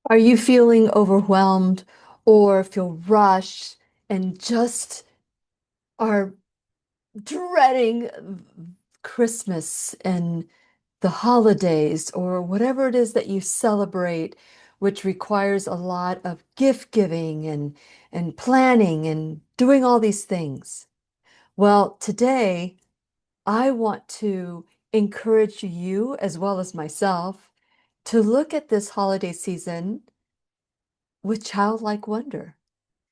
Are you feeling overwhelmed or feel rushed and just are dreading Christmas and the holidays or whatever it is that you celebrate, which requires a lot of gift giving and planning and doing all these things? Well, today I want to encourage you as well as myself to look at this holiday season with childlike wonder.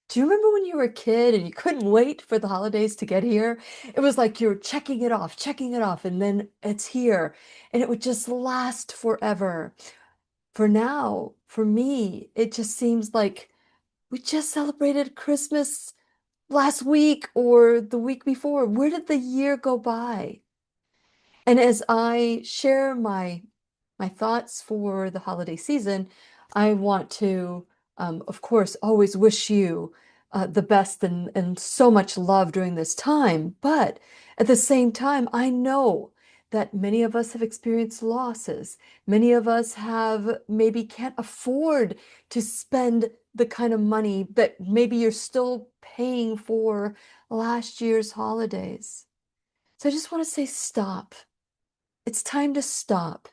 Do you remember when you were a kid and you couldn't wait for the holidays to get here? It was like you're checking it off, and then it's here, and it would just last forever. For now, for me, it just seems like we just celebrated Christmas last week or the week before. Where did the year go by? And as I share my thoughts for the holiday season, I want to, of course, always wish you the best and so much love during this time. But at the same time, I know that many of us have experienced losses. Many of us have maybe can't afford to spend the kind of money that maybe you're still paying for last year's holidays. So I just want to say stop. It's time to stop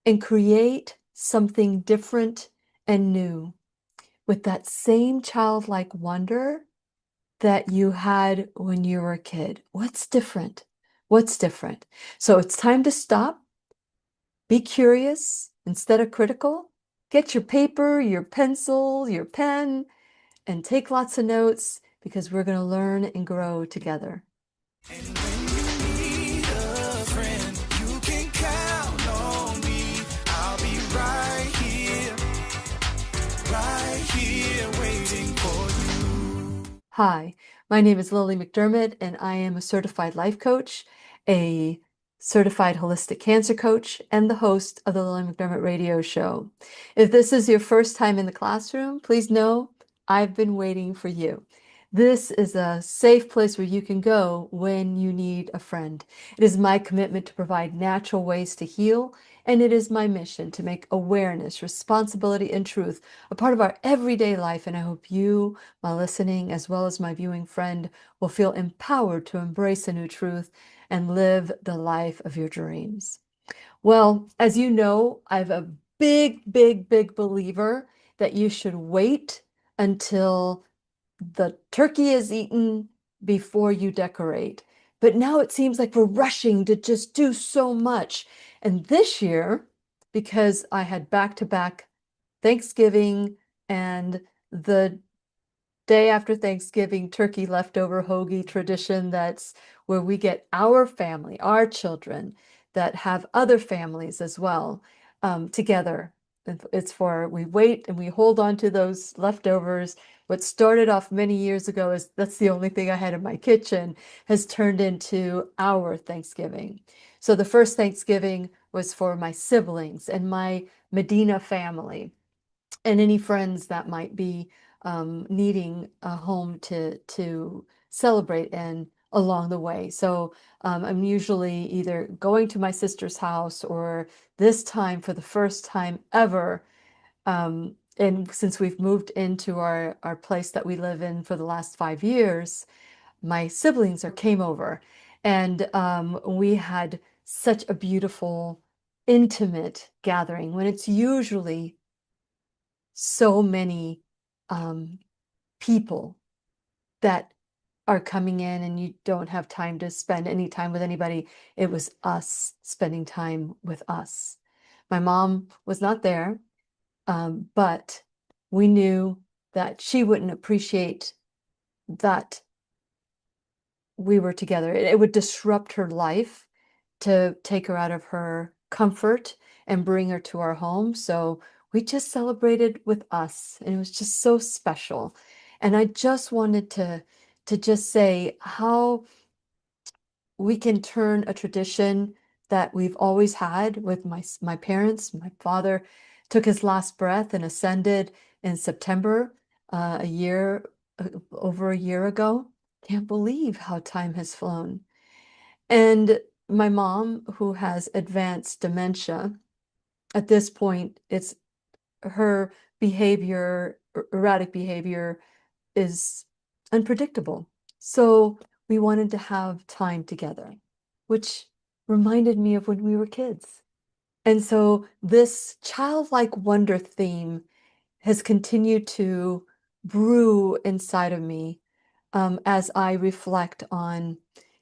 and create something different and new with that same childlike wonder that you had when you were a kid. What's different? What's different? So it's time to stop, be curious instead of critical. Get your paper, your pencil, your pen, and take lots of notes because we're going to learn and grow together. And when you need a friend, you can count on me. I'll be right here waiting for you. Hi, my name is Lillian McDermott, and I am a certified life coach, a certified holistic cancer coach, and the host of the Lillian McDermott radio show. If this is your first time in the classroom, please know I've been waiting for you. This is a safe place where you can go when you need a friend. It is my commitment to provide natural ways to heal, and it is my mission to make awareness, responsibility, and truth a part of our everyday life. And I hope you, my listening, as well as my viewing friend, will feel empowered to embrace a new truth and live the life of your dreams. Well, as you know, I'm a big believer that you should wait until the turkey is eaten before you decorate. But now it seems like we're rushing to just do so much. And this year, because I had back-to-back Thanksgiving and the day after Thanksgiving turkey leftover hoagie tradition, that's where we get our family, our children that have other families as well, together. It's for we wait and we hold on to those leftovers. What started off many years ago as that's the only thing I had in my kitchen has turned into our Thanksgiving. So the first Thanksgiving was for my siblings and my Medina family and any friends that might be needing a home to celebrate in along the way. So I'm usually either going to my sister's house or this time for the first time ever. And since we've moved into our place that we live in for the last 5 years, my siblings are came over, and we had such a beautiful, intimate gathering when it's usually so many um, people that are coming in and you don't have time to spend any time with anybody. It was us spending time with us. My mom was not there, but we knew that she wouldn't appreciate that we were together. It would disrupt her life to take her out of her comfort and bring her to our home. So we just celebrated with us, and it was just so special. And I just wanted to just say how we can turn a tradition that we've always had with my parents. My father took his last breath and ascended in September, a year over a year ago. Can't believe how time has flown. And my mom, who has advanced dementia, at this point, it's her erratic behavior is unpredictable. So we wanted to have time together, which reminded me of when we were kids. And so this childlike wonder theme has continued to brew inside of me as I reflect on,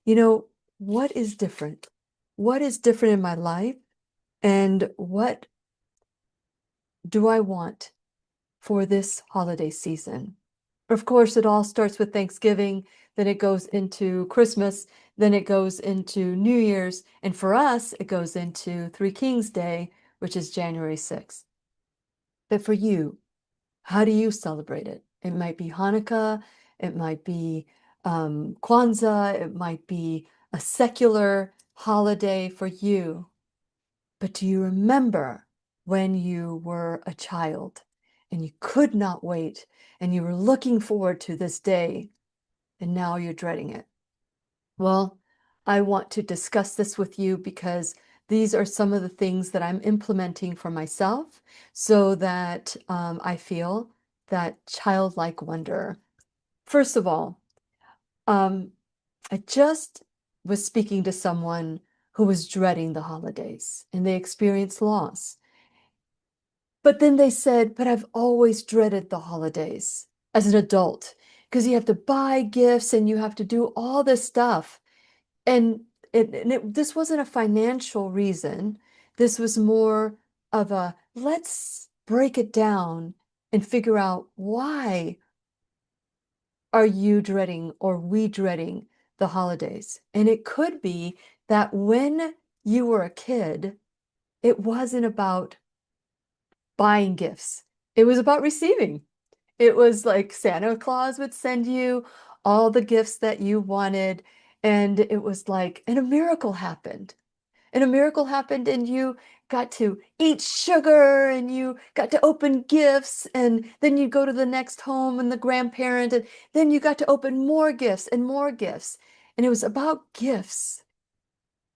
you know, what is different? What is different in my life? And what do I want for this holiday season? Of course, it all starts with Thanksgiving, then it goes into Christmas, then it goes into New Year's, and for us, it goes into Three Kings Day, which is January 6th. But for you, how do you celebrate it? It might be Hanukkah, it might be Kwanzaa, it might be a secular holiday for you. But do you remember when you were a child and you could not wait and you were looking forward to this day and now you're dreading it? Well, I want to discuss this with you because these are some of the things that I'm implementing for myself so that I feel that childlike wonder. First of all, um, I just was speaking to someone who was dreading the holidays and they experienced loss. But then they said, but I've always dreaded the holidays as an adult because you have to buy gifts and you have to do all this stuff. And this wasn't a financial reason. This was more of a let's break it down and figure out why are you dreading or we dreading the holidays? And it could be that when you were a kid, it wasn't about buying gifts. It was about receiving. It was like Santa Claus would send you all the gifts that you wanted. And it was like, and a miracle happened. And a miracle happened, and you got to eat sugar and you got to open gifts. And then you go to the next home and the grandparent, and then you got to open more gifts and more gifts. And it was about gifts.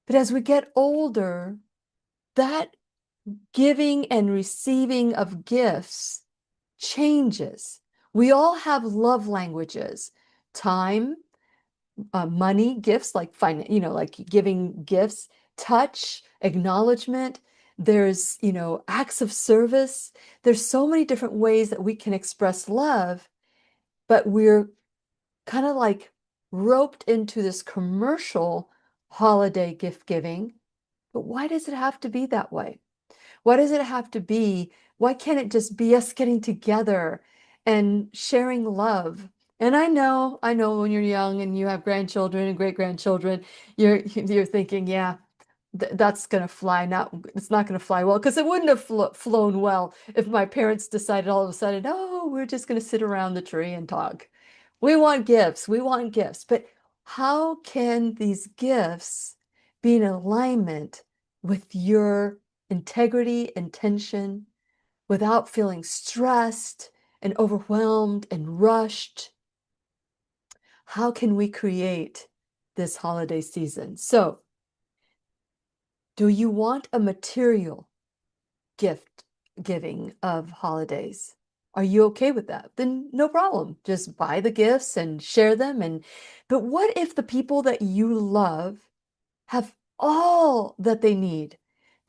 But as we get older, that giving and receiving of gifts changes. We all have love languages, time, money, gifts, like like giving gifts, touch, acknowledgement. There's, acts of service. There's so many different ways that we can express love, but we're kind of like roped into this commercial holiday gift giving. But why does it have to be that way? Why does it have to be? Why can't it just be us getting together and sharing love? And I know when you're young and you have grandchildren and great grandchildren, you're thinking, yeah, that's gonna fly. Not it's not gonna fly well because it wouldn't have flown well if my parents decided all of a sudden, oh, we're just gonna sit around the tree and talk. We want gifts. We want gifts. But how can these gifts be in alignment with your integrity, intention, without feeling stressed and overwhelmed and rushed? How can we create this holiday season? So, do you want a material gift giving of holidays? Are you okay with that? Then no problem. Just buy the gifts and share them. But what if the people that you love have all that they need?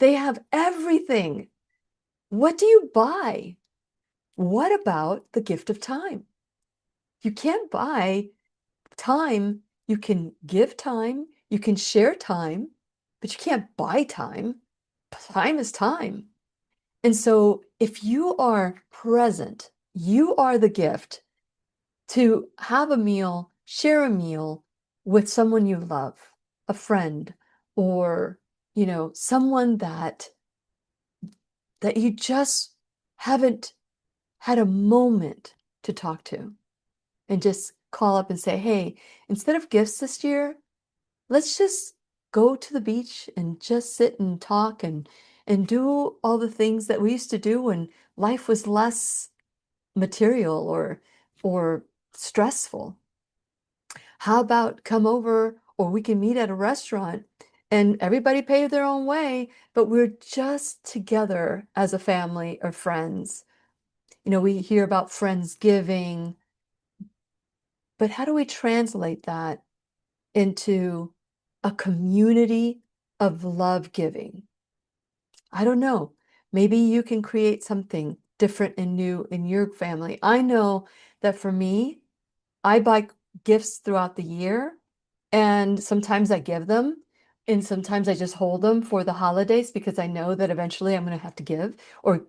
They have everything. What do you buy? What about the gift of time? You can't buy time. You can give time, you can share time, but you can't buy time. Time is time. And so if you are present, you are the gift to have a meal, share a meal with someone you love, a friend, or, someone that you just haven't had a moment to talk to, and just call up and say, hey, instead of gifts this year, let's just go to the beach and just sit and talk and do all the things that we used to do when life was less material or stressful. How about come over, or we can meet at a restaurant and everybody pay their own way, but we're just together as a family or friends. We hear about Friendsgiving, but how do we translate that into a community of love giving? I don't know. Maybe you can create something different and new in your family. I know that for me, I buy gifts throughout the year, and sometimes I give them, and sometimes I just hold them for the holidays because I know that eventually I'm going to have to give, or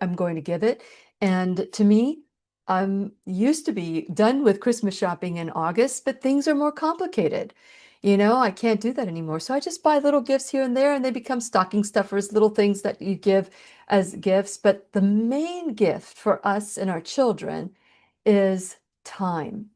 I'm going to give it. And to me, I'm used to be done with Christmas shopping in August, but things are more complicated. I can't do that anymore. So I just buy little gifts here and there, and they become stocking stuffers, little things that you give as gifts. But the main gift for us and our children is time,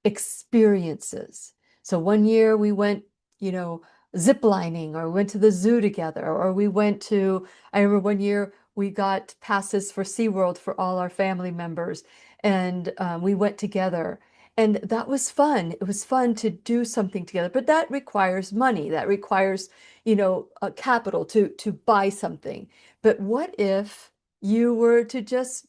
experiences. So one year we went, you know, zip lining, or we went to the zoo together, or I remember one year we got passes for SeaWorld for all our family members, and we went together. And that was fun. It was fun to do something together, but that requires money. That requires, a capital to buy something. But what if you were to just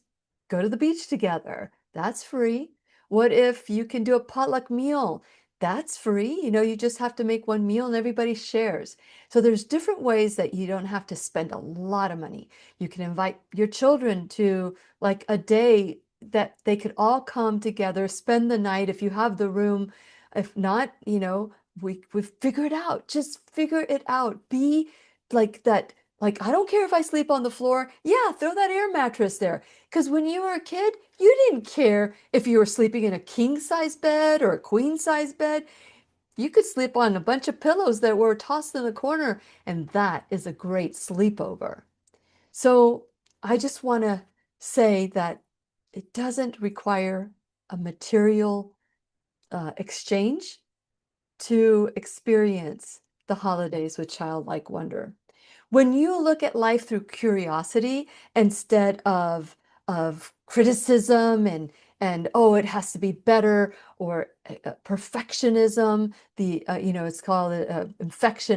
go to the beach together? That's free. What if you can do a potluck meal? That's free. You just have to make one meal and everybody shares. So there's different ways that you don't have to spend a lot of money. You can invite your children to like a day that they could all come together, spend the night if you have the room. If not, we figure it out. Just figure it out. Be like that. Like, I don't care if I sleep on the floor. Yeah, throw that air mattress there. Because when you were a kid, you didn't care if you were sleeping in a king size bed or a queen size bed. You could sleep on a bunch of pillows that were tossed in the corner, and that is a great sleepover. So I just want to say that it doesn't require a material exchange to experience the holidays with childlike wonder. When you look at life through curiosity instead of criticism and oh, it has to be better, or perfectionism, it's called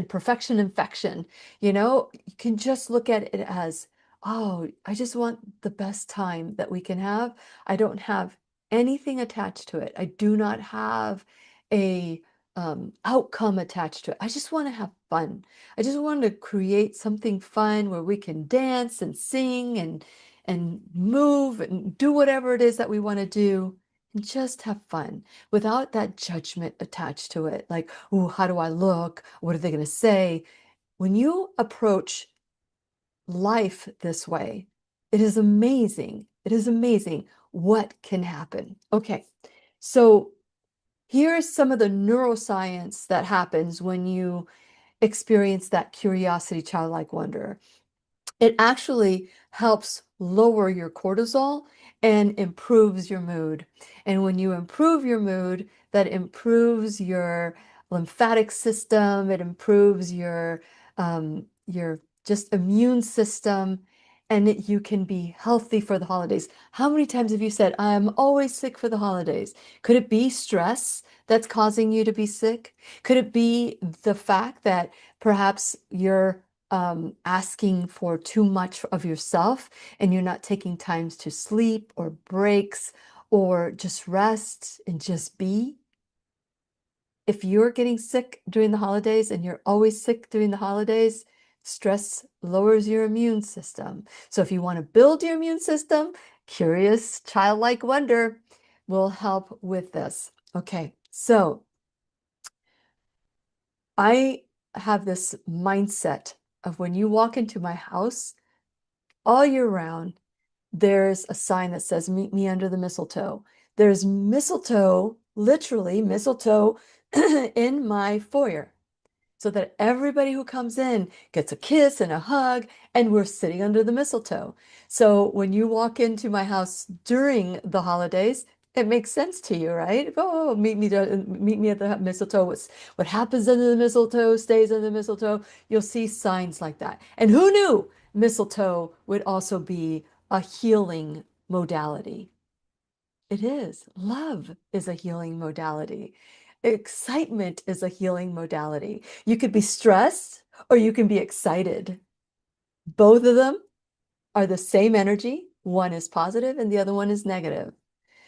perfection infection. You can just look at it as, oh, I just want the best time that we can have. I don't have anything attached to it. I do not have a outcome attached to it. I just want to have fun. I just want to create something fun where we can dance and sing and move and do whatever it is that we want to do, and just have fun without that judgment attached to it. Like, oh, how do I look? What are they going to say? When you approach life this way, it is amazing. It is amazing what can happen. Okay, so here's some of the neuroscience that happens when you experience that curiosity, childlike wonder. It actually helps lower your cortisol and improves your mood. And when you improve your mood, that improves your lymphatic system, it improves your just immune system, and you can be healthy for the holidays. How many times have you said, I'm always sick for the holidays? Could it be stress that's causing you to be sick? Could it be the fact that perhaps you're asking for too much of yourself and you're not taking times to sleep or breaks or just rest and just be? If you're getting sick during the holidays and you're always sick during the holidays, stress lowers your immune system. So if you want to build your immune system, curious, childlike wonder will help with this. Okay, so I have this mindset of when you walk into my house all year round, there's a sign that says, Meet me under the mistletoe. There's mistletoe, literally mistletoe, in my foyer, so that everybody who comes in gets a kiss and a hug, and we're sitting under the mistletoe. So when you walk into my house during the holidays, it makes sense to you, right? Oh, meet me at the mistletoe. What happens under the mistletoe stays under the mistletoe. You'll see signs like that. And who knew mistletoe would also be a healing modality? It is. Love is a healing modality. Excitement is a healing modality. You could be stressed or you can be excited. Both of them are the same energy. One is positive and the other one is negative.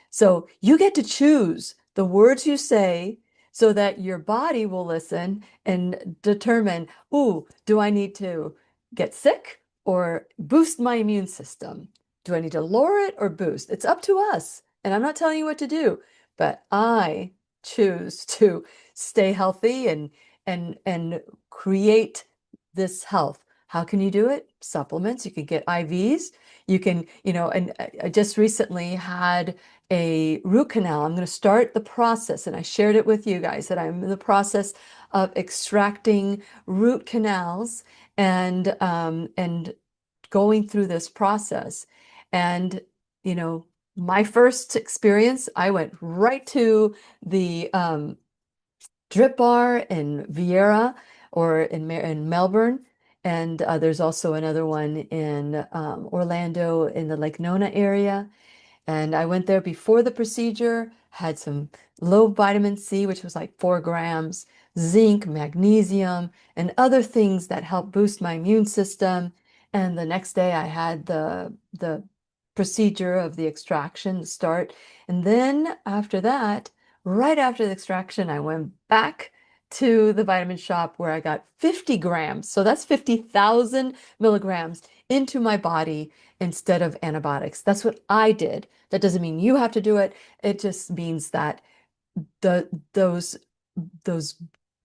So you get to choose the words you say so that your body will listen and determine, ooh, do I need to get sick or boost my immune system? Do I need to lower it or boost? It's up to us. And I'm not telling you what to do, but I choose to stay healthy and create this health. How can you do it? Supplements. You can get IVs. You can, and I just recently had a root canal. I'm going to start the process, and I shared it with you guys that I'm in the process of extracting root canals and going through this process. And my first experience, I went right to the Drip Bar in Vieira or in Melbourne. And there's also another one in Orlando in the Lake Nona area. And I went there before the procedure, had some low vitamin C, which was like 4 grams, zinc, magnesium, and other things that help boost my immune system. And the next day I had the procedure of the extraction start. And then after that, right after the extraction, I went back to the vitamin shop where I got 50 grams. So that's 50,000 milligrams into my body instead of antibiotics. That's what I did. That doesn't mean you have to do it. It just means that the those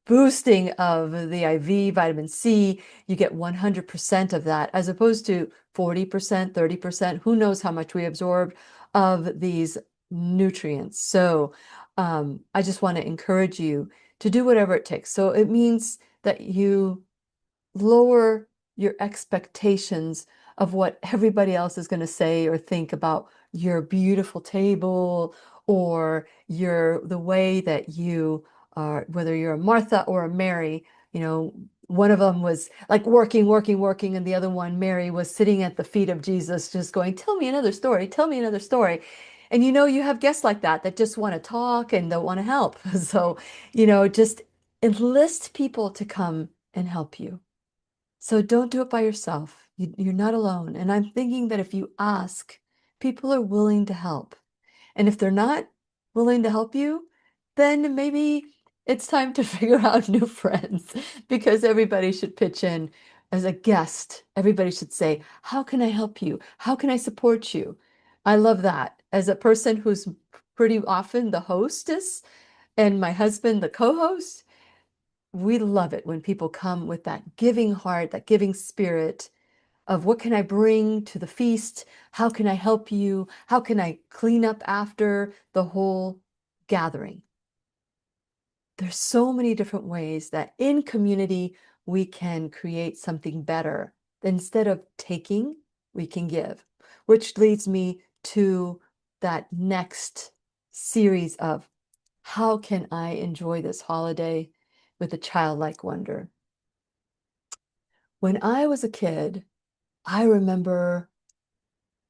boosting of the IV vitamin C, you get 100% of that as opposed to 40%, 30%. Who knows how much we absorb of these nutrients. So I just want to encourage you to do whatever it takes. So it means that you lower your expectations of what everybody else is going to say or think about your beautiful table or the way that you are, whether you're a Martha or a Mary. One of them was like working, working, working, and the other one, Mary, was sitting at the feet of Jesus, just going, "Tell me another story, tell me another story." And you have guests like that just want to talk and don't want to help. So, just enlist people to come and help you. So don't do it by yourself. You're not alone. And I'm thinking that if you ask, people are willing to help. And if they're not willing to help you, then maybe it's time to figure out new friends because everybody should pitch in as a guest. Everybody should say, "How can I help you? How can I support you?" I love that. As a person who's pretty often the hostess and my husband the co-host, we love it when people come with that giving heart, that giving spirit of what can I bring to the feast? How can I help you? How can I clean up after the whole gathering? There's so many different ways that in community we can create something better. Instead of taking, we can give, which leads me to that next series of how can I enjoy this holiday with a childlike wonder? When I was a kid, I remember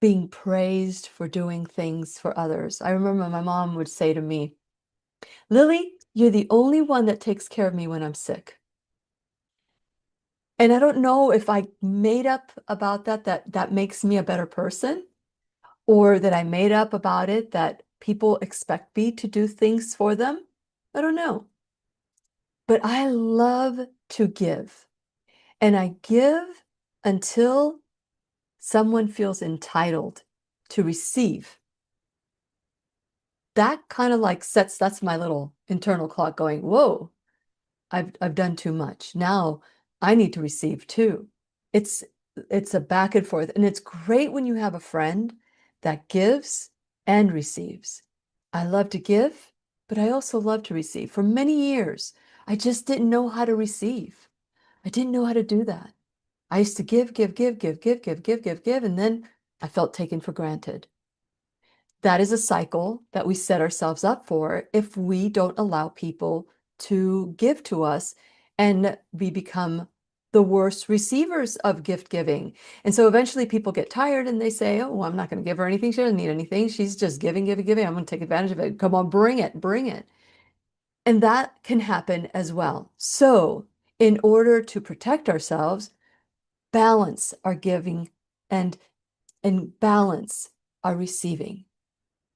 being praised for doing things for others. I remember my mom would say to me, "Lily, you're the only one that takes care of me when I'm sick." And I don't know if I made up about that makes me a better person, or that I made up about it that people expect me to do things for them. I don't know. But I love to give. And I give until someone feels entitled to receive. That kind of like that's my little internal clock going, "Whoa, I've done too much. Now I need to receive too." It's it's a back and forth, and it's great when you have a friend that gives and receives. I love to give, but I also love to receive. For many years, I just didn't know how to receive. I didn't know how to do that. I used to give, give, give, give, give, give, give, give, give, and then I felt taken for granted. That is a cycle that we set ourselves up for if we don't allow people to give to us, and we become the worst receivers of gift giving. And so eventually people get tired and they say, "Oh, well, I'm not going to give her anything. She doesn't need anything. She's just giving, giving, giving. I'm going to take advantage of it. Come on, bring it, bring it." And that can happen as well. So in order to protect ourselves, balance our giving and and balance our receiving.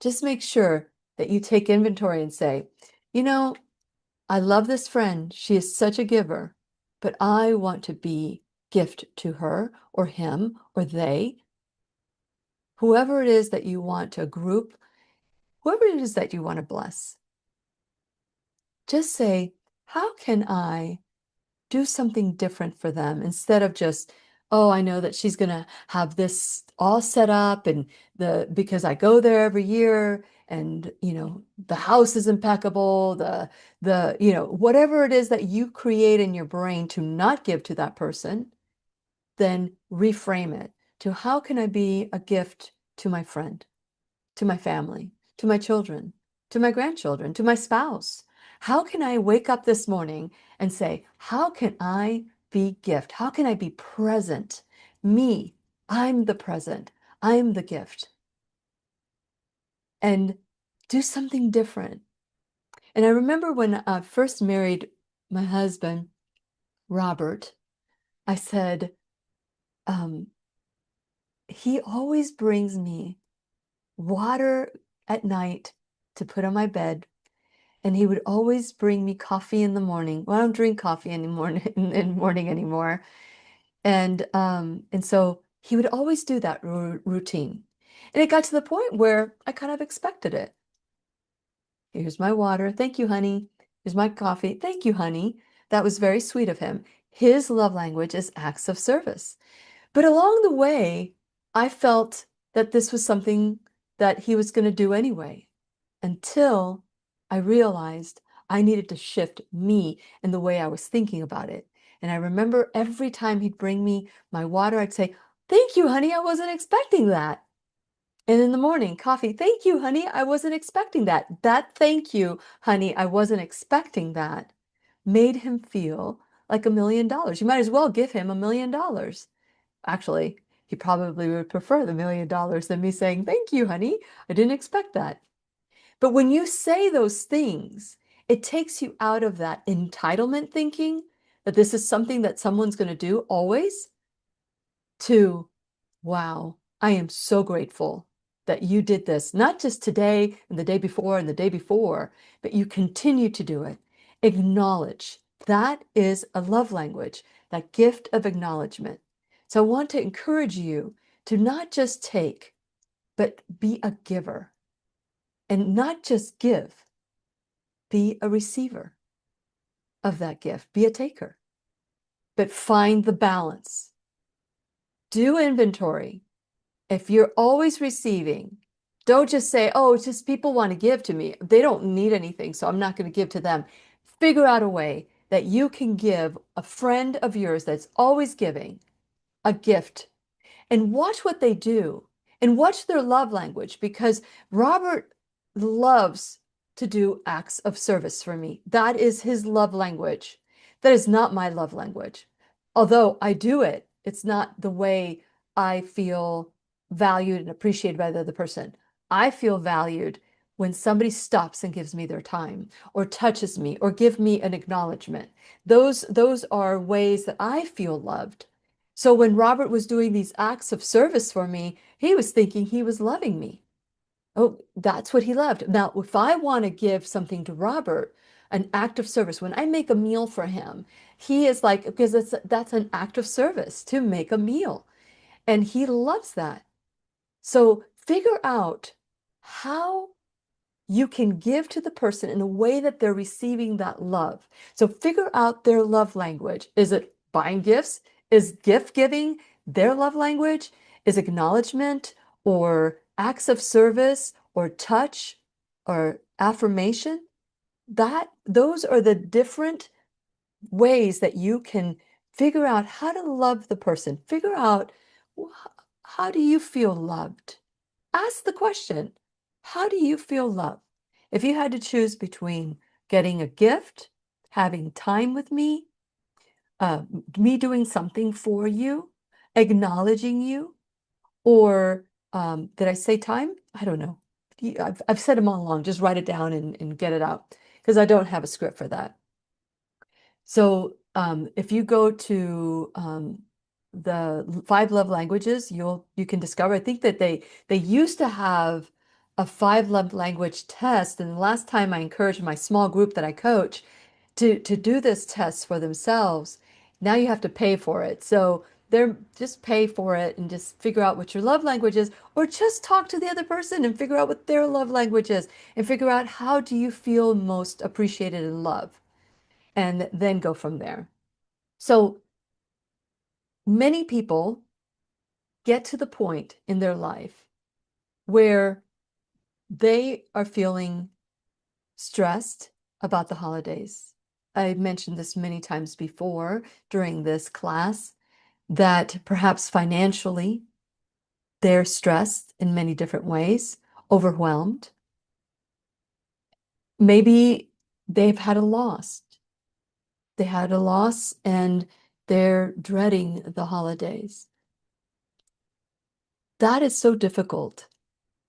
Just make sure that you take inventory and say, you know, I love this friend. She is such a giver, but I want to be gift to her or him or they, whoever it is that you want to group, whoever it is that you want to bless. Just say, how can I do something different for them instead of just, oh, I know that she's going to have this all set up and because I go there every year and, the house is impeccable, whatever it is that you create in your brain to not give to that person, then reframe it to how can I be a gift to my friend, to my family, to my children, to my grandchildren, to my spouse? How can I wake up this morning and say, how can I be gift? How can I be present? Me, I'm the present. I'm the gift. And do something different. And I remember when I first married my husband, Robert, I said, um, he always brings me water at night to put on my bed. And he would always bring me coffee in the morning. Well, I don't drink coffee anymore in morning anymore. And so he would always do that routine. And it got to the point where I kind of expected it. Here's my water. Thank you, honey. Here's my coffee. Thank you, honey. That was very sweet of him. His love language is acts of service. But along the way, I felt that this was something that he was going to do anyway, until I realized I needed to shift me and the way I was thinking about it. And I remember every time he'd bring me my water, I'd say, thank you, honey, I wasn't expecting that. And in the morning, coffee, thank you, honey, I wasn't expecting that. That thank you, honey, I wasn't expecting that made him feel like $1 million. You might as well give him $1 million. Actually, he probably would prefer the $1 million than me saying, thank you, honey, I didn't expect that. But when you say those things, it takes you out of that entitlement thinking that this is something that someone's going to do always to, wow, I am so grateful that you did this, not just today and the day before and the day before, but you continue to do it. Acknowledge. That is a love language, that gift of acknowledgement. So I want to encourage you to not just take, but be a giver. And not just give, be a receiver of that gift, be a taker, but find the balance. Do inventory. If you're always receiving, don't just say, oh, it's just people want to give to me. They don't need anything, so I'm not going to give to them. Figure out a way that you can give a friend of yours that's always giving a gift and watch what they do and watch their love language, because Robert loves to do acts of service for me. That is his love language. That is not my love language. Although I do it, it's not the way I feel valued and appreciated by the other person. I feel valued when somebody stops and gives me their time or touches me or give me an acknowledgement. Those are ways that I feel loved. So when Robert was doing these acts of service for me, he was thinking he was loving me. Oh, that's what he loved. Now, if I want to give something to Robert, an act of service, when I make a meal for him, he is like, because that's an act of service to make a meal. And he loves that. So figure out how you can give to the person in a way that they're receiving that love. So figure out their love language. Is it buying gifts? Is gift giving their love language? Is acknowledgement or acts of service or touch or affirmation? Those are the different ways that you can figure out how to love the person. Figure out, how do you feel loved? Ask the question, how do you feel loved? If you had to choose between getting a gift, having time with uh, me doing something for you, acknowledging you, or did I say time? I don't know. I've said them all along. Just write it down and get it out, because I don't have a script for that. So if you go to the five love languages, you can discover. I think that they used to have a five love language test, and the last time I encouraged my small group that I coach to do this test for themselves, now you have to pay for it. So they're just pay for it and just figure out what your love language is, or just talk to the other person and figure out what their love language is, and figure out how do you feel most appreciated and loved, and then go from there. So many people get to the point in their life where they are feeling stressed about the holidays. I mentioned this many times before during this class that perhaps financially they're stressed in many different ways, overwhelmed. Maybe they've had a loss. They had a loss and they're dreading the holidays. That is so difficult.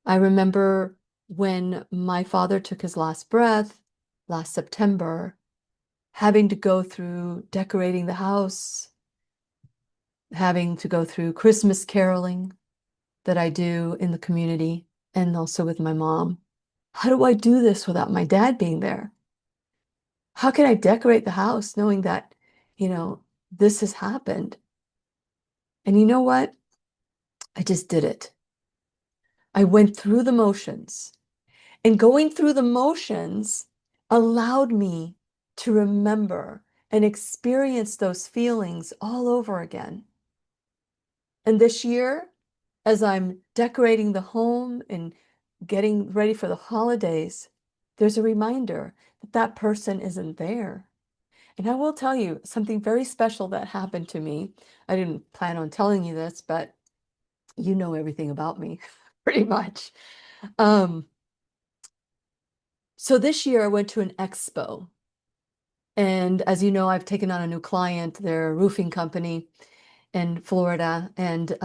I remember when my father took his last breath last September, having to go through decorating the house, having to go through Christmas caroling that I do in the community and also with my mom. How do I do this without my dad being there? How can I decorate the house knowing that, this has happened? And you know what? I just did it. I went through the motions. And going through the motions allowed me to remember and experience those feelings all over again. And this year, as I'm decorating the home and getting ready for the holidays, there's a reminder that that person isn't there. And I will tell you something very special that happened to me. I didn't plan on telling you this, but you know everything about me, pretty much. Um, so this year I went to an expo. And as you know, I've taken on a new client. They're a roofing company in Florida. And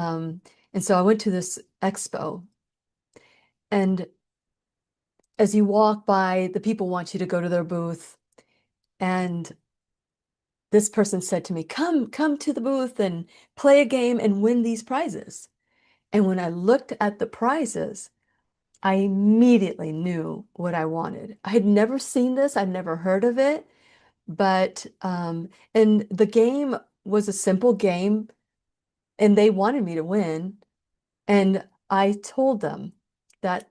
so I went to this expo. And as you walk by, the people want you to go to their booth. And this person said to me, come to the booth and play a game and win these prizes. And when I looked at the prizes, I immediately knew what I wanted. I had never seen this, I'd never heard of it, but and the game was a simple game, and they wanted me to win. And I told them that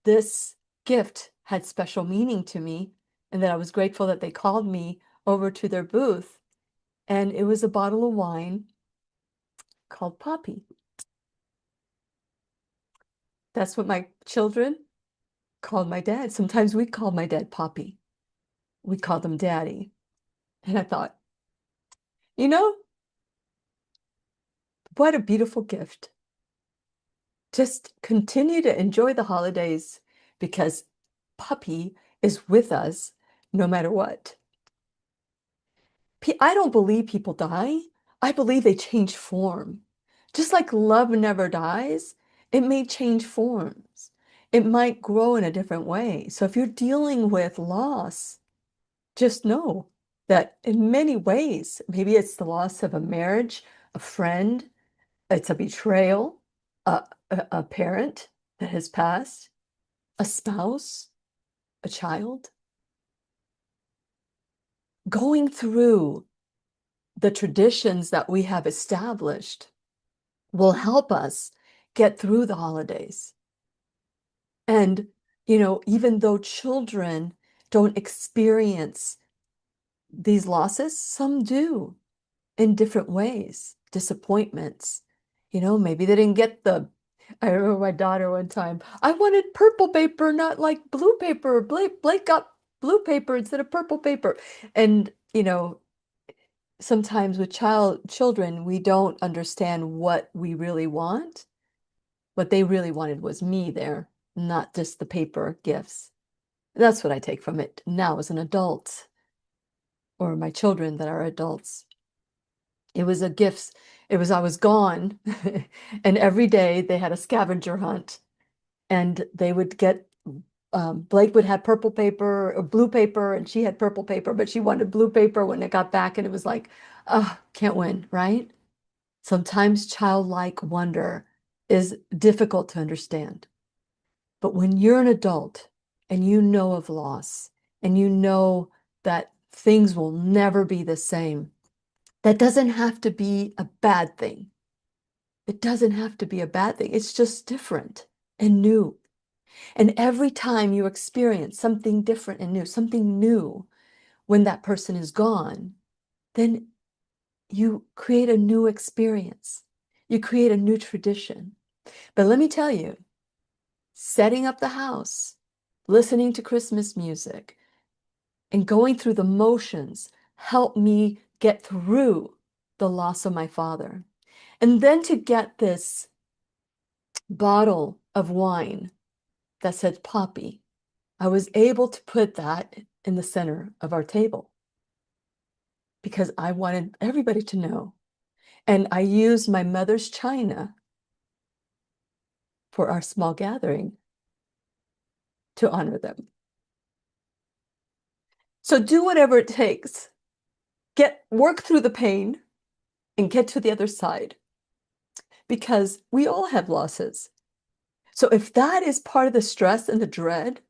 this gift had special meaning to me, and that I was grateful that they called me over to their booth. And it was a bottle of wine called Poppy. That's what my children called my dad. Sometimes we called my dad Poppy. We called him Daddy. And I thought, you know, what a beautiful gift. Just continue to enjoy the holidays because Puppy is with us no matter what. I don't believe people die. I believe they change form. Just like love never dies, it may change forms. It might grow in a different way. So if you're dealing with loss, just know that in many ways, maybe it's the loss of a marriage, a friend, it's a betrayal, a parent that has passed, a spouse, a child. Going through the traditions that we have established will help us get through the holidays. And, even though children don't experience these losses, some do in different ways, disappointments. Maybe they didn't get I remember my daughter one time, I wanted purple paper, not like blue paper. Blake got blue paper instead of purple paper. And, sometimes with children, we don't understand what we really want. What they really wanted was me there, not just the paper gifts. That's what I take from it now as an adult, or my children that are adults. It was a gift. I was gone. And every day they had a scavenger hunt, and they would get, Blake would have purple paper or blue paper, and she had purple paper, but she wanted blue paper when it got back. And it was like, oh, can't win, right? Sometimes childlike wonder is difficult to understand. But when you're an adult and you know of loss and you know that things will never be the same, that doesn't have to be a bad thing. It doesn't have to be a bad thing. It's just different and new. And every time you experience something different and new, something new when that person is gone, then you create a new experience. You create a new tradition. But let me tell you, setting up the house, listening to Christmas music, and going through the motions helped me get through the loss of my father. And then to get this bottle of wine that said Poppy, I was able to put that in the center of our table because I wanted everybody to know. And I used my mother's china for our small gathering to honor them. So do whatever it takes. Work through the pain and get to the other side because we all have losses. So if that is part of the stress and the dread,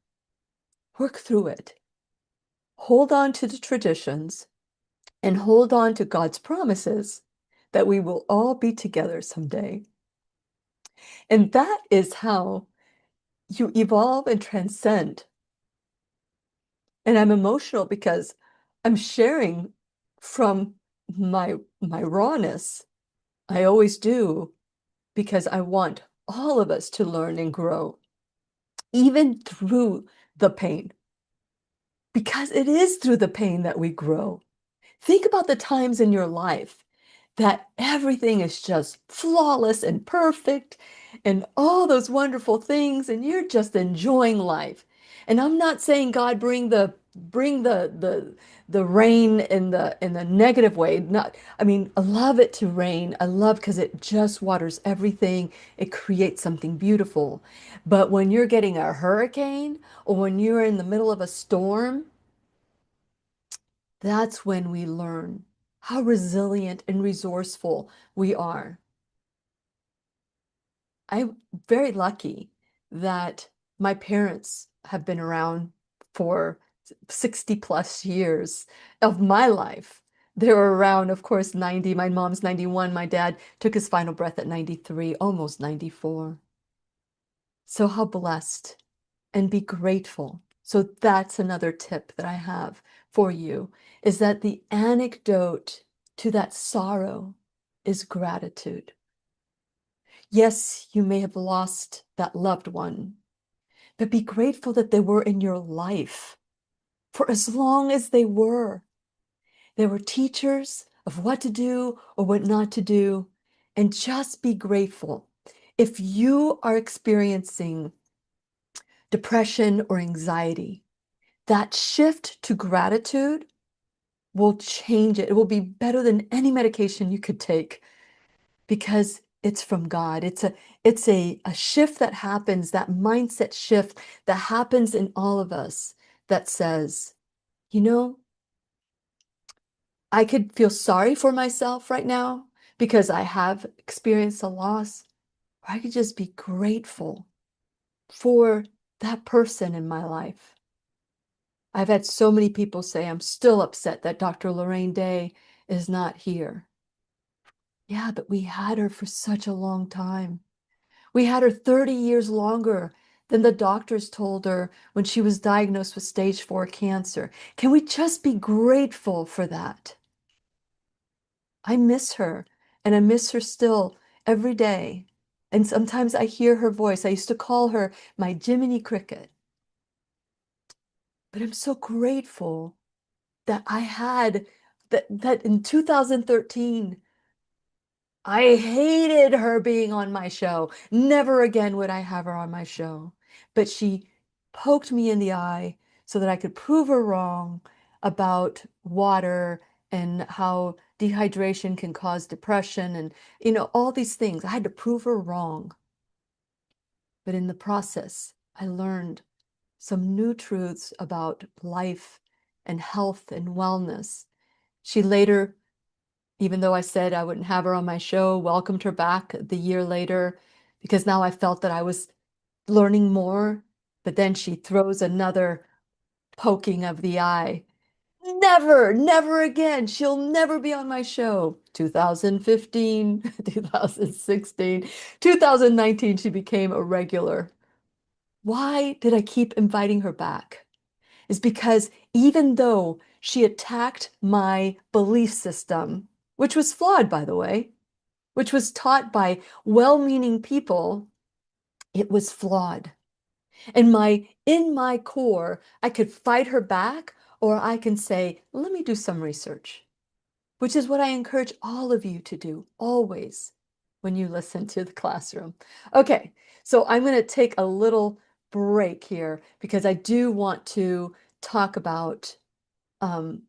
work through it. Hold on to the traditions and hold on to God's promises that we will all be together someday. And that is how you evolve and transcend. And I'm emotional because I'm sharing from my rawness. I always do because I want all of us to learn and grow, even through the pain, because it is through the pain that we grow. Think about the times in your life that everything is just flawless and perfect and all those wonderful things, and you're just enjoying life. And I'm not saying God bring the rain in the negative way. Not, I mean, I love it to rain. I love because it just waters everything. It creates something beautiful. But when you're getting a hurricane or when you're in the middle of a storm, that's when we learn how resilient and resourceful we are. I'm very lucky that my parents have been around for 60 plus years of my life. They were around, of course, 90. My mom's 91. My dad took his final breath at 93, almost 94. So how blessed, and be grateful. So that's another tip that I have for you is that the antidote to that sorrow is gratitude. Yes, you may have lost that loved one, but be grateful that they were in your life for as long as they were. They were teachers of what to do or what not to do, and just be grateful. If you are experiencing depression or anxiety, that shift to gratitude will change it. It will be better than any medication you could take because it's from God. It's a shift that happens, that mindset shift that happens in all of us that says, you know, I could feel sorry for myself right now because I have experienced a loss, or I could just be grateful for that person in my life. I've had so many people say, I'm still upset that Dr. Lorraine Day is not here. Yeah, but we had her for such a long time. We had her 30 years longer than the doctors told her when she was diagnosed with stage 4 cancer. Can we just be grateful for that? I miss her, and I miss her still every day. And sometimes I hear her voice. I used to call her my Jiminy Cricket. But I'm so grateful that I had that in 2013. I hated her being on my show. Never again would I have her on my show. But she poked me in the eye so that I could prove her wrong about water and how dehydration can cause depression and, all these things. I had to prove her wrong. But in the process, I learned some new truths about life and health and wellness. She later even though I said I wouldn't have her on my show, welcomed her back the year later because now I felt that I was learning more. But then she throws another poking of the eye. Never, never again. She'll never be on my show. 2015, 2016, 2019, she became a regular. Why did I keep inviting her back? Is because even though she attacked my belief system, which was flawed, by the way, which was taught by well-meaning people, it was flawed. And in my core, I could fight her back, or I can say, let me do some research, which is what I encourage all of you to do always when you listen to the classroom. Okay, so I'm going to take a little break here because I do want to talk about um,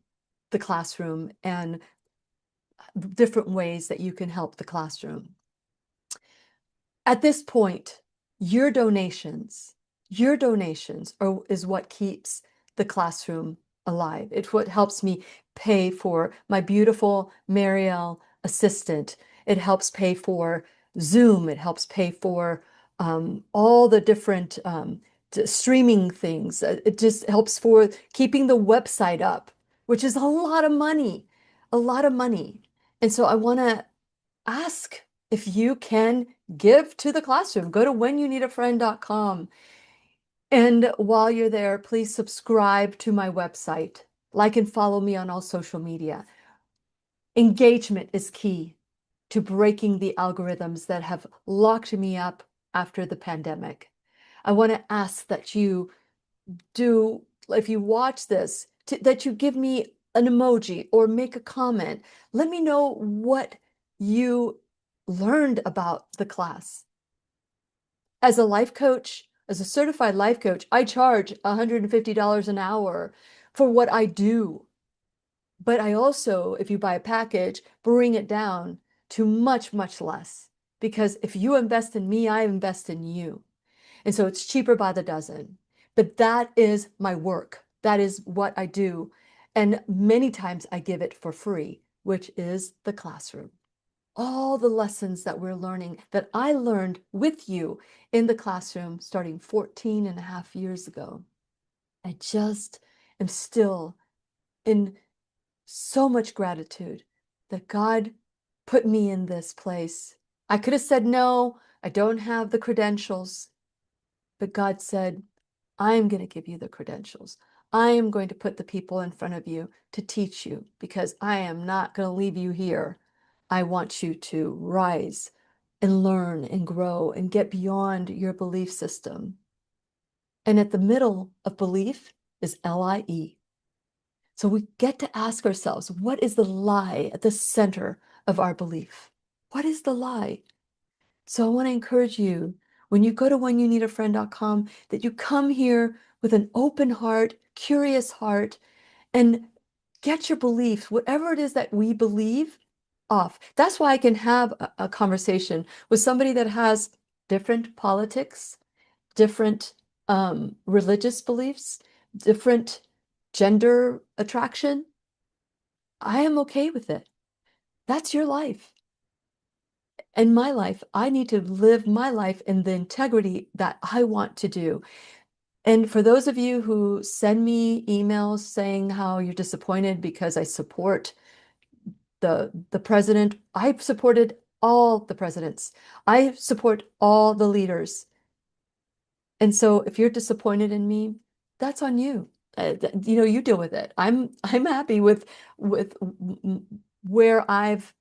the classroom and different ways that you can help the classroom. At this point, your donations, is what keeps the classroom alive. It's what helps me pay for my beautiful Marielle assistant. It helps pay for Zoom. It helps pay for all the different streaming things. It just helps for keeping the website up, which is a lot of money, a lot of money. And so I want to ask if you can give to the classroom. Go to whenyounneedafriend.com. And while you're there, please subscribe to my website. Like and follow me on all social media. Engagement is key to breaking the algorithms that have locked me up after the pandemic. I want to ask that you do, if you watch this, that you give me an emoji or make a comment. Let me know what you learned about the class. As a life coach, as a certified life coach, I charge $150 an hour for what I do. But I also, if you buy a package, bring it down to much, much less. Because if you invest in me, I invest in you. And so it's cheaper by the dozen. But that is my work. That is what I do. And many times I give it for free, which is the classroom. All the lessons that we're learning that I learned with you in the classroom starting 14 and a half years ago. I just am still in so much gratitude that God put me in this place. I could have said, no, I don't have the credentials. But God said, I'm going to give you the credentials. I am going to put the people in front of you to teach you because I am not going to leave you here. I want you to rise and learn and grow and get beyond your belief system. And at the middle of belief is LIE. So we get to ask ourselves, what is the lie at the center of our belief? What is the lie? So I want to encourage you, when you go to whenyounneedafriend.com, that you come here with an open heart, curious heart, and get your beliefs, whatever it is that we believe, off. That's why I can have a conversation with somebody that has different politics, different religious beliefs, different gender attraction. I am okay with it. That's your life. In my life, I need to live my life in the integrity that I want to do. And for those of you who send me emails saying how you're disappointed because I support the president, I've supported all the presidents. I support all the leaders. And so if you're disappointed in me, that's on you. You deal with it. I'm happy with where I've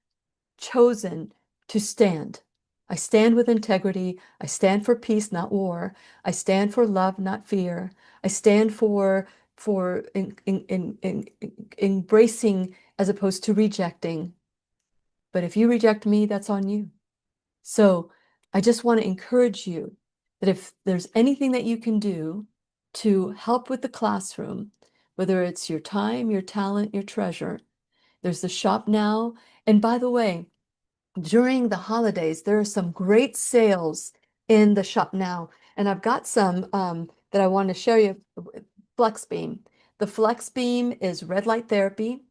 chosen to stand. I stand with integrity. I stand for peace, not war. I stand for love, not fear. I stand for embracing as opposed to rejecting. But if you reject me, that's on you. So I just want to encourage you that if there's anything that you can do to help with the classroom, whether it's your time, your talent, your treasure, there's the shop now. And by the way, during the holidays, there are some great sales in the shop now. And I've got some that I want to show you. Flex Beam. The Flex Beam is red light therapy.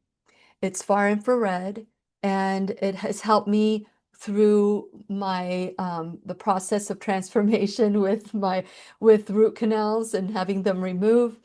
It's far infrared. and it has helped me through my the process of transformation with root canals and having them removed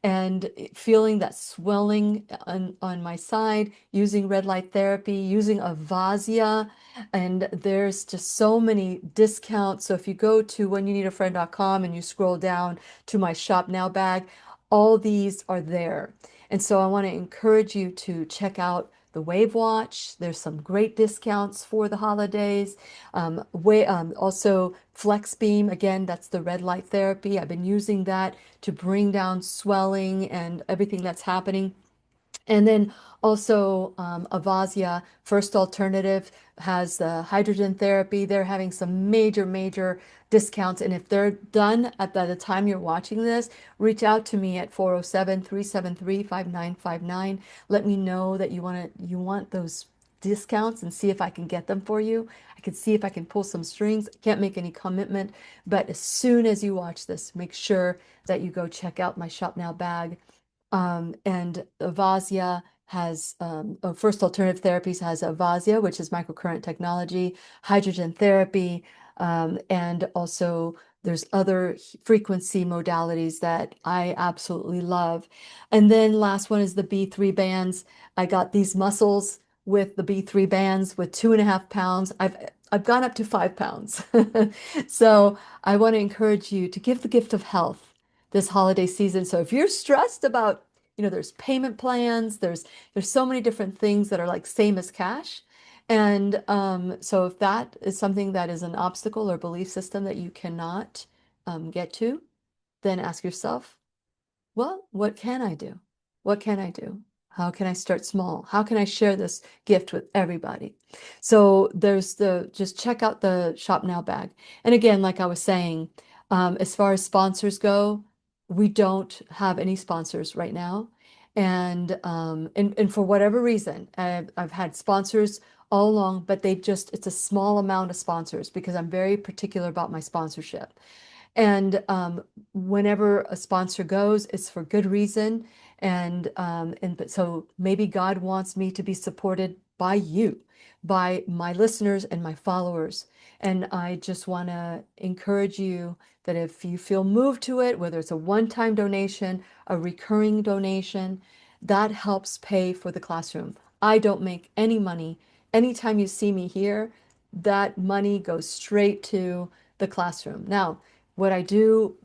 and feeling that swelling on my side, using red light therapy, using Avasia, and there's just so many discounts. So if you go to whenyouneedafriend.com and you scroll down to my Shop Now bag, all these are there. And so I want to encourage you to check out the Wave Watch. There's some great discounts for the holidays. Also, Flex Beam, again, that's the red light therapy. I've been using that to bring down swelling and everything that's happening. And then also Avasia, First Alternative, has the hydrogen therapy. They're having some major, major discounts. And if they're done by the time you're watching this, reach out to me at 407-373-5959. Let me know that you want those discounts and see if I can get them for you. I can see if I can pull some strings. I can't make any commitment, but as soon as you watch this, make sure that you go check out my Shop Now bag. And Avasia has, First Alternative Therapies has Avasia, which is microcurrent technology, hydrogen therapy, and also there's other frequency modalities that I absolutely love. And then last one is the B3 bands. I got these muscles with the B3 bands with 2.5 pounds. I've gone up to 5 pounds. So I want to encourage you to give the gift of health this holiday season. So if you're stressed about, there's payment plans, there's so many different things that are like same as cash. And so if that is something that is an obstacle or belief system that you cannot get to, then ask yourself, well, what can I do? What can I do? How can I start small? How can I share this gift with everybody? So just check out the Shop Now bag. And again, like I was saying, as far as sponsors go, we don't have any sponsors right now. And for whatever reason, I've had sponsors all along, but it's a small amount of sponsors because I'm very particular about my sponsorship. And whenever a sponsor goes, it's for good reason. But so maybe God wants me to be supported by you, by my listeners and my followers. And I just want to encourage you that if you feel moved to it, whether it's a one-time donation, a recurring donation, that helps pay for the classroom. I don't make any money. Anytime you see me here, that money goes straight to the classroom. Now, what I do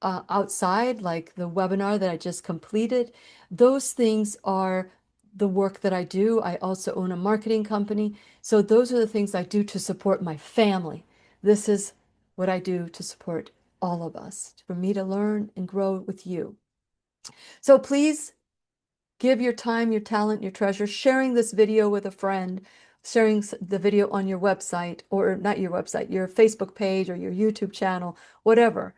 outside, like the webinar that I just completed, those things are the work that I do. I also own a marketing company. So those are the things I do to support my family. This is what I do to support all of us, for me to learn and grow with you. So please give your time, your talent, your treasure, sharing this video with a friend, sharing the video on your website, or not your website, your Facebook page or your YouTube channel, whatever.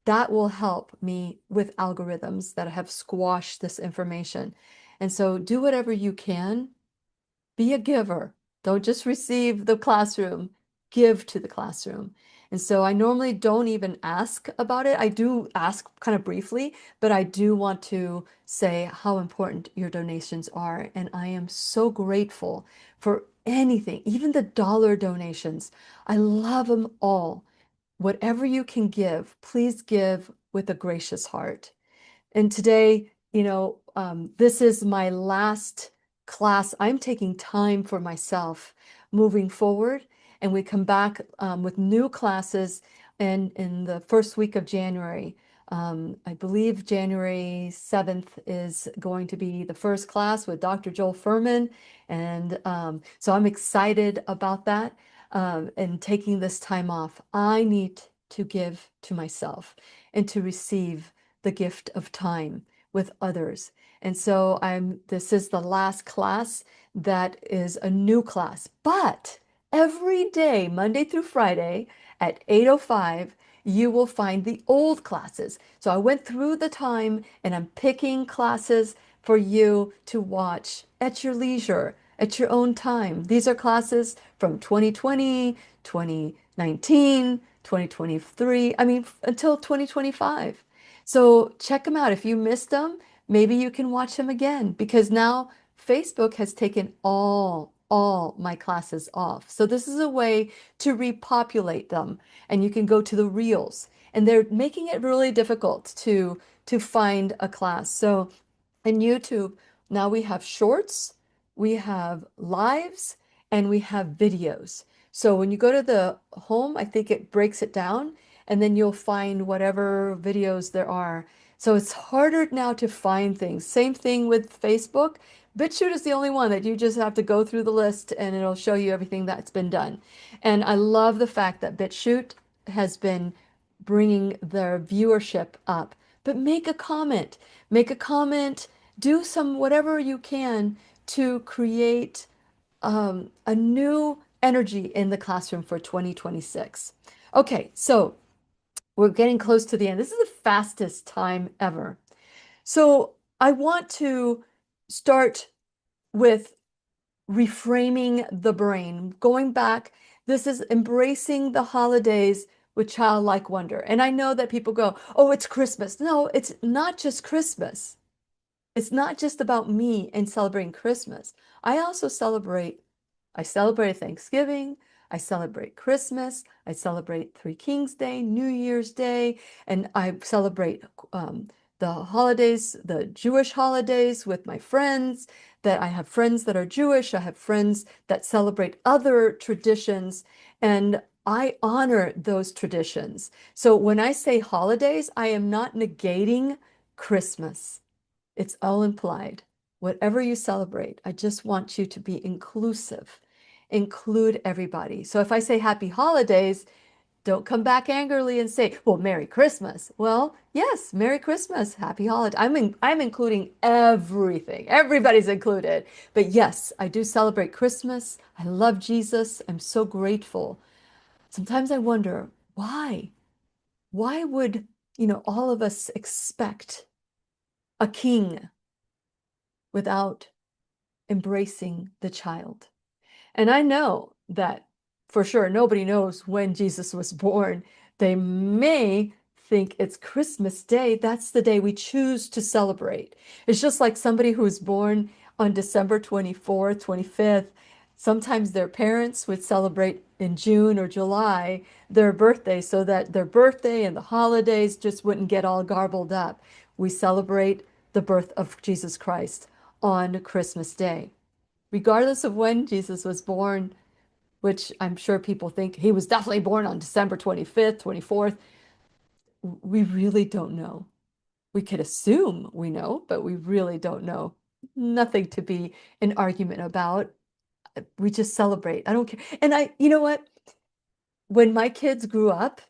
That will help me with algorithms that have squashed this information. And so do whatever you can. Be a giver. Don't just receive the classroom, give to the classroom. And so I normally don't even ask about it. I do ask kind of briefly, but I do want to say how important your donations are. And I am so grateful for anything, even the dollar donations. I love them all. Whatever you can give, please give with a gracious heart. And today, this is my last class. I'm taking time for myself moving forward, and we come back with new classes in the first week of January. I believe January 7th is going to be the first class with Dr. Joel Furman. And so I'm excited about that and taking this time off. I need to give to myself and to receive the gift of time with others. And so this is the last class that is a new class, but every day, Monday through Friday at 8:05, you will find the old classes. So I went through the time and I'm picking classes for you to watch at your leisure, at your own time. These are classes from 2020, 2019, 2023, I mean, until 2025. So check them out. If you missed them, maybe you can watch them again because now Facebook has taken all all my classes off. So this is a way to repopulate them. And you can go to the reels. And they're making it really difficult to find a class. So in YouTube, now we have shorts, we have lives, and we have videos. So when you go to the home, I think it breaks it down, and then you'll find whatever videos there are. So it's harder now to find things. Same thing with Facebook. BitChute is the only one that you just have to go through the list and it'll show you everything that's been done. And I love the fact that BitChute has been bringing their viewership up. But make a comment. Make a comment, do some whatever you can to create a new energy in the classroom for 2026. Okay, so we're getting close to the end. This is the fastest time ever. So I want to start with reframing the brain, going back. This is embracing the holidays with childlike wonder. And I know that people go, oh, it's Christmas. No, it's not just Christmas. It's not just about me and celebrating Christmas. I also I celebrate Thanksgiving, I celebrate Christmas, I celebrate Three Kings Day, New Year's Day, and I celebrate the holidays, the Jewish holidays with my friends, that I have friends that are Jewish, I have friends that celebrate other traditions, and I honor those traditions. So when I say holidays, I am not negating Christmas. It's all implied. Whatever you celebrate, I just want you to be inclusive. Include everybody. So if I say happy holidays, don't come back angrily and say, well, Merry Christmas. Well, yes, Merry Christmas, Happy Holiday. I'm including everything. Everybody's included. But yes, I do celebrate Christmas. I love Jesus. I'm so grateful. Sometimes I wonder, why? Why would, all of us expect a king without embracing the child? And I know that for sure nobody knows when Jesus was born. They may think it's Christmas Day. That's the day we choose to celebrate. It's just like somebody who's born on December 24th, 25th. Sometimes their parents would celebrate in June or July their birthday so that their birthday and the holidays just wouldn't get all garbled up. We celebrate the birth of Jesus Christ on Christmas Day regardless of when Jesus was born, which I'm sure people think he was definitely born on December 25th, 24th. We really don't know. We could assume we know, but we really don't know. Nothing to be an argument about. We just celebrate. I don't care. And you know what? When my kids grew up,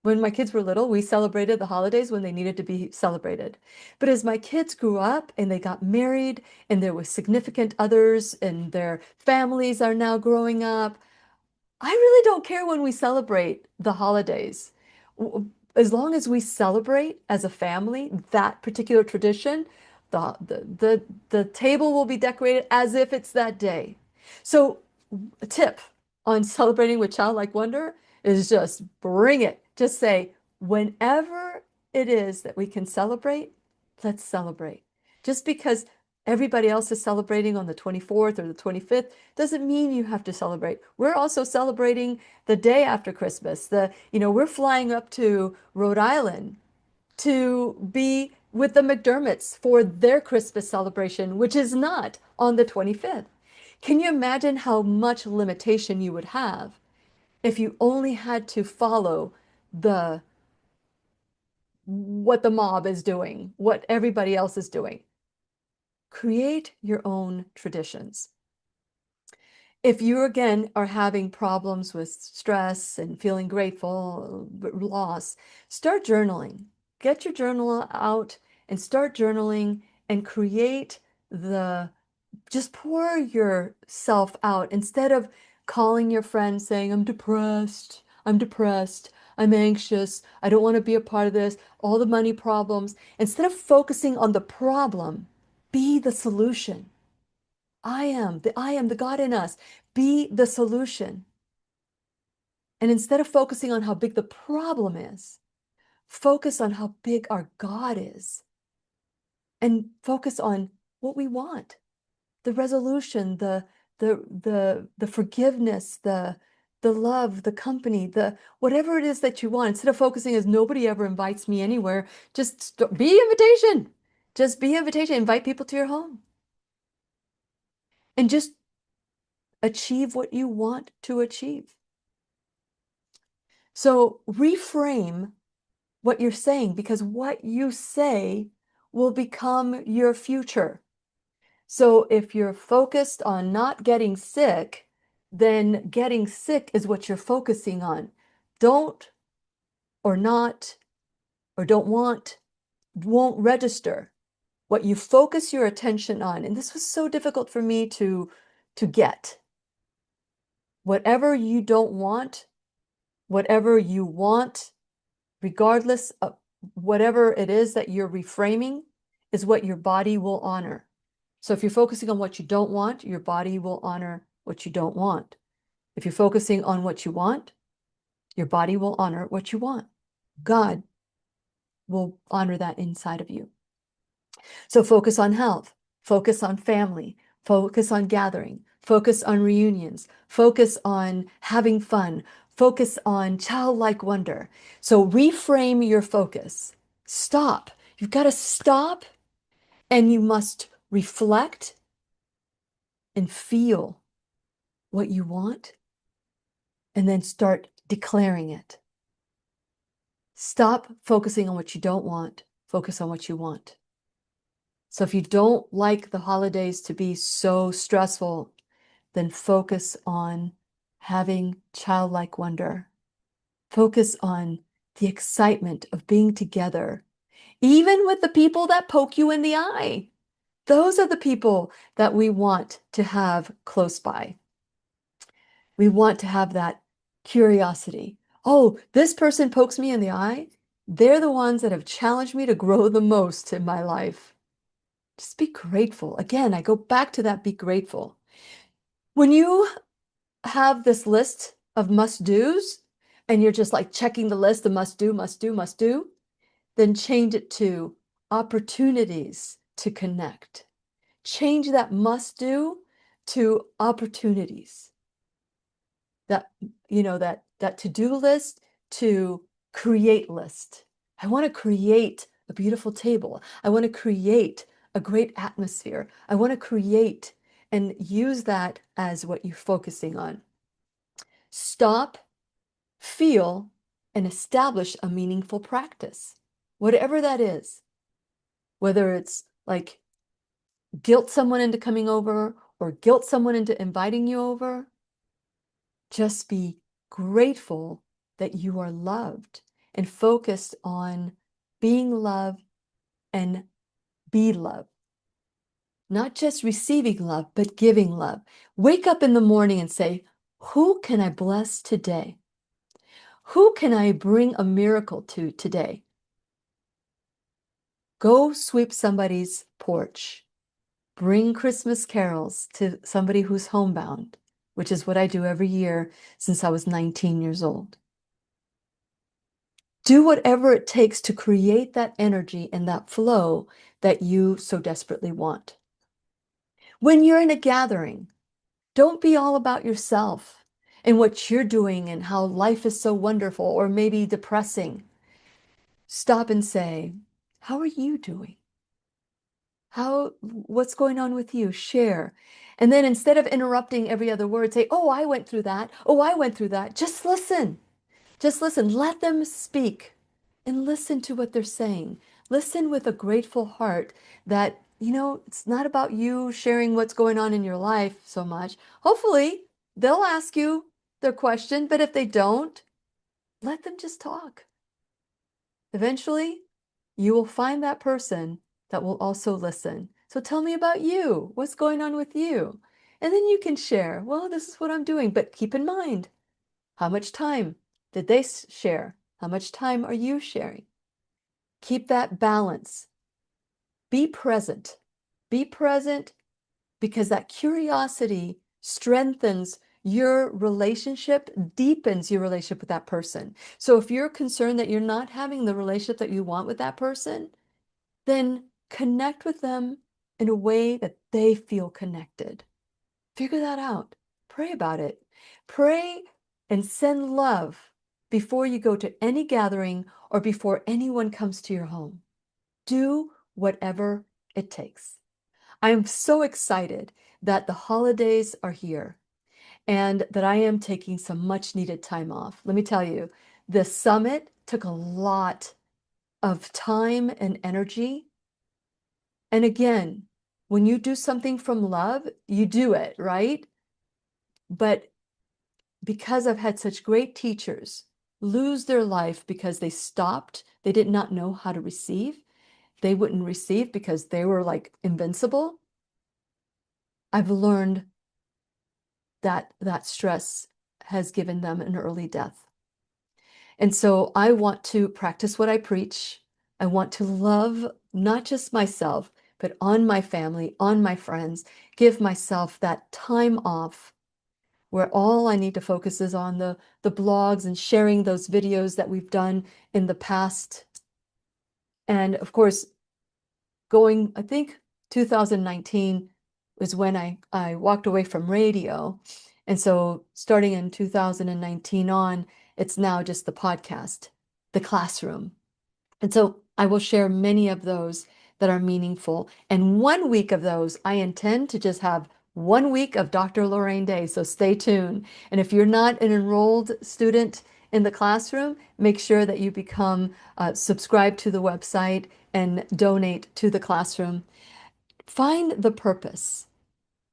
when my kids were little, we celebrated the holidays when they needed to be celebrated. But as my kids grew up and they got married and there were significant others and their families are now growing up, I really don't care when we celebrate the holidays. As long as we celebrate as a family that particular tradition, the table will be decorated as if it's that day. So a tip on celebrating with childlike wonder is just bring it. Just say, whenever it is that we can celebrate, let's celebrate. Just because everybody else is celebrating on the 24th or the 25th doesn't mean you have to celebrate. We're also celebrating the day after Christmas. We're flying up to Rhode Island to be with the McDermotts for their Christmas celebration, which is not on the 25th. Can you imagine how much limitation you would have if you only had to follow the what the mob is doing, what everybody else is doing? Create your own traditions. If you again are having problems with stress and feeling grateful, loss, start journaling. Get your journal out and start journaling and create just pour yourself out instead of calling your friends saying, I'm depressed, I'm anxious, I don't want to be a part of this, all the money problems. Instead of focusing on the problem, be the solution. I am the God in us. Be the solution. And instead of focusing on how big the problem is, focus on how big our God is and focus on what we want, the resolution, the forgiveness, the love, the company, the whatever it is that you want. Instead of focusing as nobody ever invites me anywhere, just be invitation. Just be invitation. Invite people to your home and just achieve what you want to achieve. So reframe what you're saying, because what you say will become your future. So if you're focused on not getting sick, then getting sick is what you're focusing on. Don't or not or don't want won't register. What you focus your attention on, and this was so difficult for me to get. Whatever you don't want, whatever you want, regardless of whatever it is that you're reframing, is what your body will honor. So if you're focusing on what you don't want, your body will honor what you don't want. If you're focusing on what you want, your body will honor what you want. God will honor that inside of you. So focus on health, focus on family, focus on gathering, focus on reunions, focus on having fun, focus on childlike wonder. So reframe your focus. Stop. You've got to stop, and you must reflect and feel what you want, and then start declaring it. Stop focusing on what you don't want. Focus on what you want. So if you don't like the holidays to be so stressful, then focus on having childlike wonder. Focus on the excitement of being together, even with the people that poke you in the eye. Those are the people that we want to have close by. We want to have that curiosity. Oh, this person pokes me in the eye. They're the ones that have challenged me to grow the most in my life. Just be grateful. Again, I go back to that be grateful. When you have this list of must-dos and you're just like checking the list, the must do, must do, must do, then change it to opportunities to connect. Change that must do to opportunities. That, that to-do list to create list. I want to create a beautiful table. I want to create a great atmosphere. I want to create and use that as what you're focusing on. Stop, feel, and establish a meaningful practice, whatever that is. Whether it's like guilt someone into coming over or guilt someone into inviting you over, just be grateful that you are loved and focused on being loved and be loved. Not just receiving love, but giving love. Wake up in the morning and say, who can I bless today? Who can I bring a miracle to today? Go sweep somebody's porch. Bring Christmas carols to somebody who's homebound, which is what I do every year since I was 19 years old. Do whatever it takes to create that energy and that flow that you so desperately want. When you're in a gathering, don't be all about yourself and what you're doing and how life is so wonderful or maybe depressing. Stop and say, how are you doing? What's going on with you? Share. And then instead of interrupting every other word, say, oh, I went through that. Oh, I went through that. Just listen. Just listen. Let them speak and listen to what they're saying. Listen with a grateful heart that, it's not about you sharing what's going on in your life so much. Hopefully, they'll ask you their question, but if they don't, let them just talk. Eventually, you will find that person that will also listen. So tell me about you. What's going on with you? And then you can share, well, this is what I'm doing. But keep in mind, how much time did they share? How much time are you sharing? Keep that balance. Be present. Be present because that curiosity strengthens your relationship, deepens your relationship with that person. So if you're concerned that you're not having the relationship that you want with that person, then connect with them in a way that they feel connected. Figure that out. Pray about it. Pray and send love before you go to any gathering or before anyone comes to your home. Do whatever it takes. I am so excited that the holidays are here and that I am taking some much needed time off. Let me tell you, the summit took a lot of time and energy. And again, when you do something from love, you do it, right? But because I've had such great teachers lose their life because they stopped, they did not know how to receive, they wouldn't receive because they were like invincible. I've learned that that stress has given them an early death. And so I want to practice what I preach. I want to love not just myself, but on my family, on my friends, give myself that time off where all I need to focus is on the blogs and sharing those videos that we've done in the past. And of course, I think 2019 was when I walked away from radio. And so starting in 2019 on, it's now just the podcast, the classroom. And so I will share many of those that are meaningful. And 1 week of those, I intend to just have 1 week of Dr. Lorraine Day. So stay tuned. And if you're not an enrolled student in the classroom, make sure that you become subscribed to the website and donate to the classroom. Find the purpose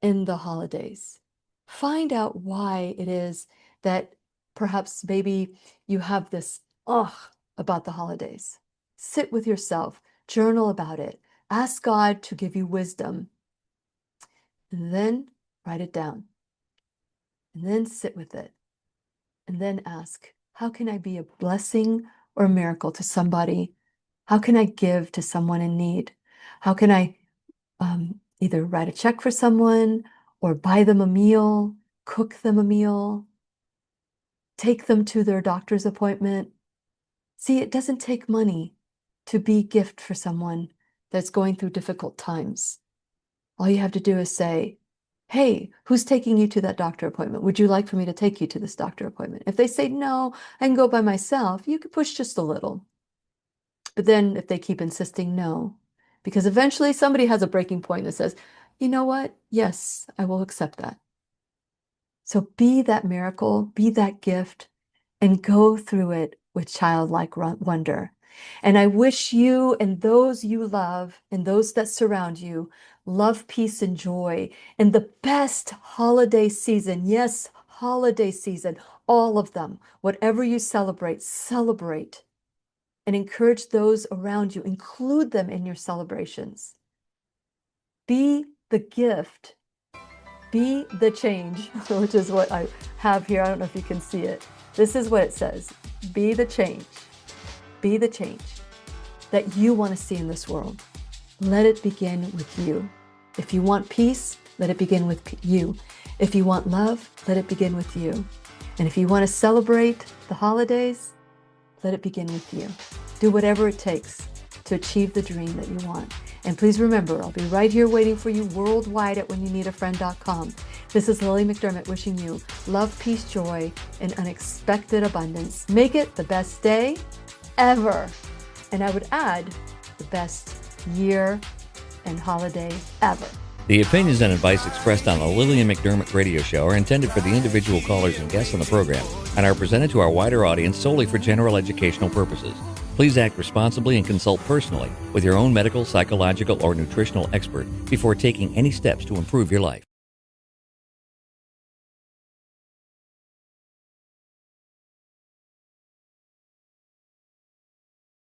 in the holidays. Find out why it is that perhaps maybe you have this about the holidays. Sit with yourself, journal about it, ask God to give you wisdom, and then write it down. And then sit with it. And then ask, how can I be a blessing or a miracle to somebody? How can I give to someone in need? How can I either write a check for someone or buy them a meal, cook them a meal, take them to their doctor's appointment? See, it doesn't take money to be a gift for someone that's going through difficult times. All you have to do is say, hey, who's taking you to that doctor appointment? Would you like for me to take you to this doctor appointment? If they say, no, I can go by myself, you can push just a little. But then if they keep insisting, no, because eventually somebody has a breaking point that says, you know what? Yes, I will accept that. So be that miracle, be that gift, and go through it with childlike wonder. And I wish you and those you love and those that surround you love, peace, and joy in the best holiday season. Yes, holiday season, all of them. Whatever you celebrate, celebrate. And encourage those around you, include them in your celebrations. Be the gift, be the change, which is what I have here. I don't know if you can see it. This is what it says. Be the change that you want to see in this world. Let it begin with you. If you want peace, let it begin with you. If you want love, let it begin with you. And if you want to celebrate the holidays, let it begin with you. Do whatever it takes to achieve the dream that you want. And please remember, I'll be right here waiting for you worldwide at whenyouneedafriend.com. This is Lillian McDermott wishing you love, peace, joy, and unexpected abundance. Make it the best day ever. And I would add the best year and holiday ever. The opinions and advice expressed on the Lillian McDermott radio show are intended for the individual callers and guests on the program and are presented to our wider audience solely for general educational purposes. Please act responsibly and consult personally with your own medical, psychological, or nutritional expert before taking any steps to improve your life.